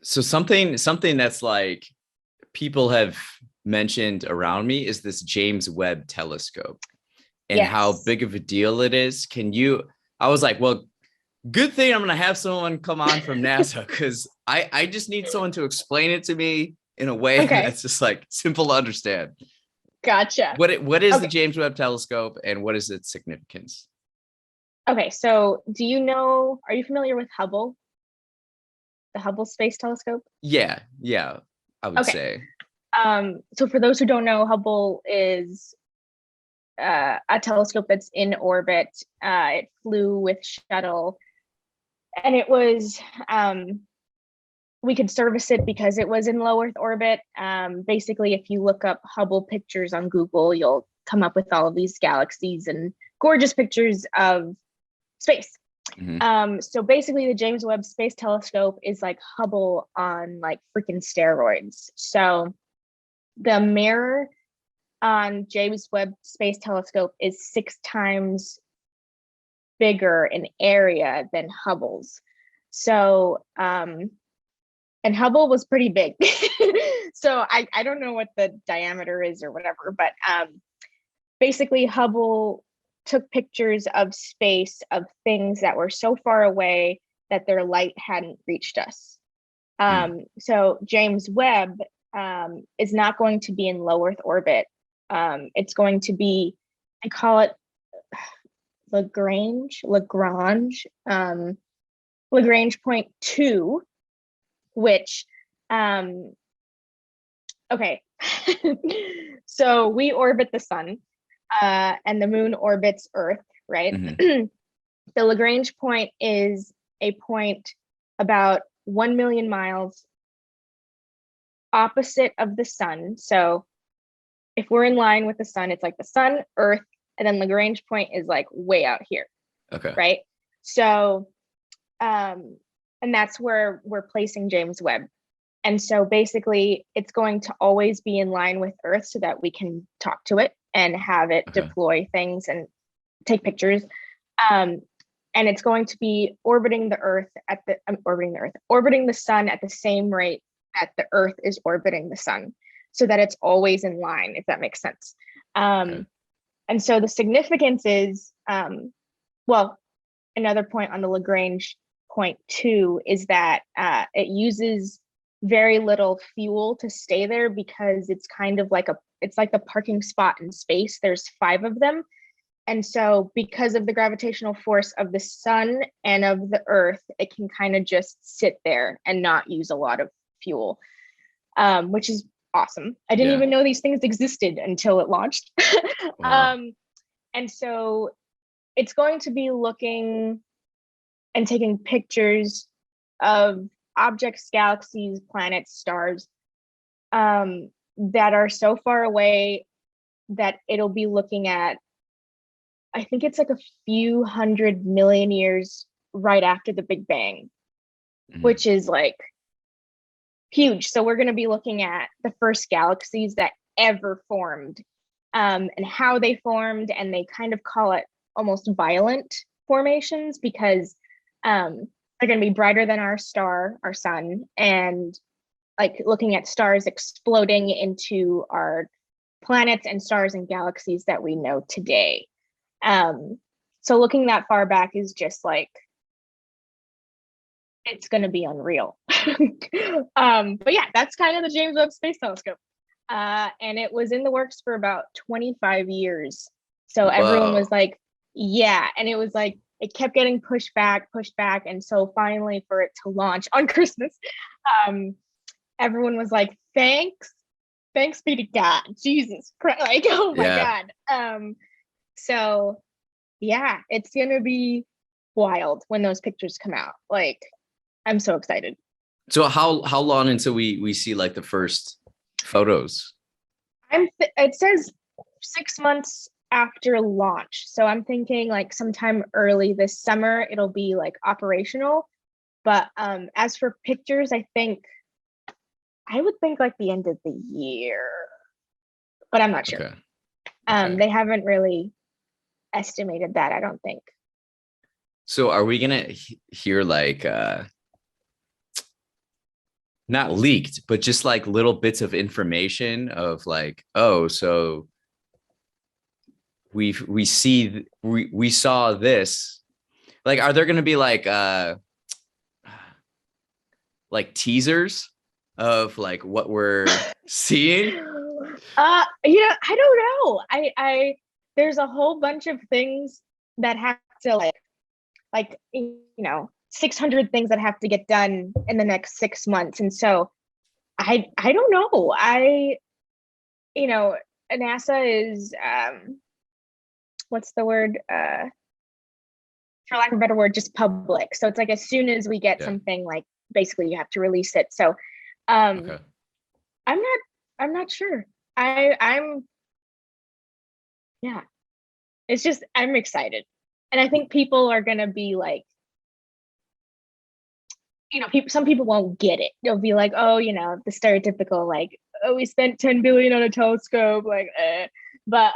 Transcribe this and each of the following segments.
So something that's like people have mentioned around me is this James Webb Telescope and how Yes. big of a deal it is. I was like, well, good thing I'm gonna have someone come on from NASA because I just need someone to explain it to me in a way Okay. that's just like simple to understand. Gotcha. What is the Okay. James Webb Telescope and what is its significance? Okay. So, are you familiar with Hubble, the Hubble Space Telescope? Yeah, I would Okay. say. So for those who don't know, Hubble is a telescope that's in orbit. It flew with shuttle, and we could service it because it was in low Earth orbit. Basically, if you look up Hubble pictures on Google, you'll come up with all of these galaxies and gorgeous pictures of space. Mhm. So basically, the James Webb Space Telescope is like Hubble on like freaking steroids. So the mirror on James Webb Space Telescope is 6 times bigger in area than Hubble's. So, and Hubble was pretty big. So I don't know what the diameter is or whatever, but basically Hubble took pictures of space of things that were so far away that their light hadn't reached us. Mm. So James Webb is not going to be in low Earth orbit. It's going to be, I call it Lagrange point two, which, okay. So we orbit the sun, and the moon orbits Earth, right? Mhm. The Lagrange point is a point about 1 million miles opposite of the sun. So if we're in line with the sun, it's like the sun, Earth, and then Lagrange point is like way out here, Okay. right? So, and that's where we're placing James Webb. And so basically, it's going to always be in line with Earth so that we can talk to it and have it Okay. deploy things and take pictures. Um, and it's going to be orbiting the Earth orbiting the sun at the same rate that the Earth is orbiting the sun, so that it's always in line, if that makes sense. Okay. Um, and so the significance is, well, another point on the Lagrange point two is that it uses very little fuel to stay there because it's kind of like it's like the parking spot in space. There's 5 of them. And so because of the gravitational force of the sun and of the earth, it can kind of just sit there and not use a lot of fuel, which is awesome. I didn't Yeah. even know these things existed until it launched. Wow. um, and so it's going to be looking and taking pictures of objects, galaxies, planets, stars, that are so far away that it'll be looking at, I think it's like a few 100 million years right after the Big Bang, Mhm. which is like huge. So we're going to be looking at the first galaxies that ever formed, and how they formed. And they kind of call it almost violent formations because they're going to be brighter than our star, our sun, and like looking at stars exploding into our planets and stars and galaxies that we know today. Um, so looking that far back is just like, it's going to be unreal. But yeah, that's kind of the James Webb Space Telescope. And it was in the works for about 25 years. So everyone was Whoa. like, yeah. And it was like, it kept getting pushed back, pushed back. And so finally, for it to launch on Christmas, um, everyone was like, thanks be to God. Jesus Christ. Like, oh my Yeah. God. So yeah, it's going to be wild when those pictures come out. Like, I'm so excited. So how long until we see like the first photos? It says 6 months after launch. So I'm thinking like sometime early this summer it'll be like operational. But as for pictures, I would think like the end of the year, but I'm not sure. Okay. Okay. They haven't really estimated that, I don't think. So are we gonna hear like not leaked, but just like little bits of information of like, oh, so we saw this. Like, are there going to be like teasers of like what we're seeing? I don't know. There's a whole bunch of things that have to like 600 things that have to get done in the next 6 months. And so I don't know. NASA is what's the word? For lack of a better word, just public. So it's like as soon as we get something, like basically you have to release it. So Okay. I'm not sure. I'm yeah. It's just I'm excited. And I think people are gonna be like, some people won't get it. They'll be like, oh, the stereotypical like, oh, we spent 10 billion on a telescope, like, but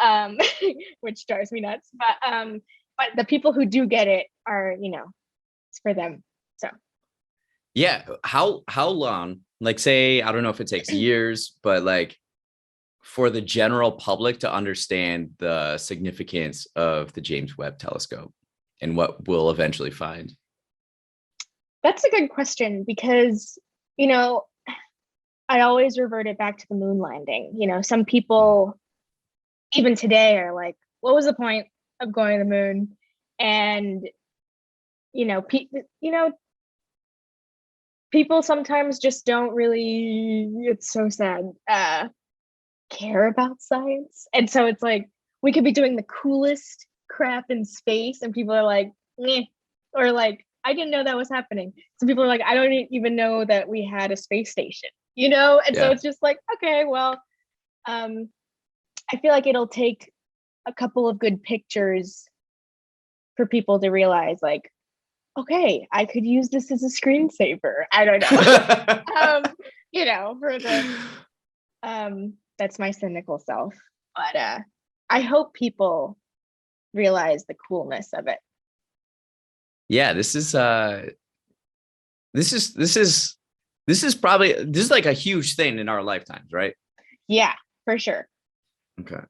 which drives me nuts. But the people who do get it are, it's for them. So Yeah. How long? Like, say, I don't know if it takes years, but like for the general public to understand the significance of the James Webb Telescope and what we'll eventually find. that's a good question because, I always revert it back to the moon landing. Some people even today are like, what was the point of going to the moon? And, people sometimes just don't really, it's so sad, care about science. And so it's like, we could be doing the coolest crap in space and people are like, meh, or like, I didn't know that was happening. Some people are like, I don't even know that we had a space station, And so it's just like, okay, well, I feel like it'll take a couple of good pictures for people to realize like, okay, I could use this as a screensaver. I don't know. For the that's my cynical self. But I hope people realize the coolness of it. Yeah, this is probably, this is like a huge thing in our lifetimes, right? Yeah, for sure. Okay.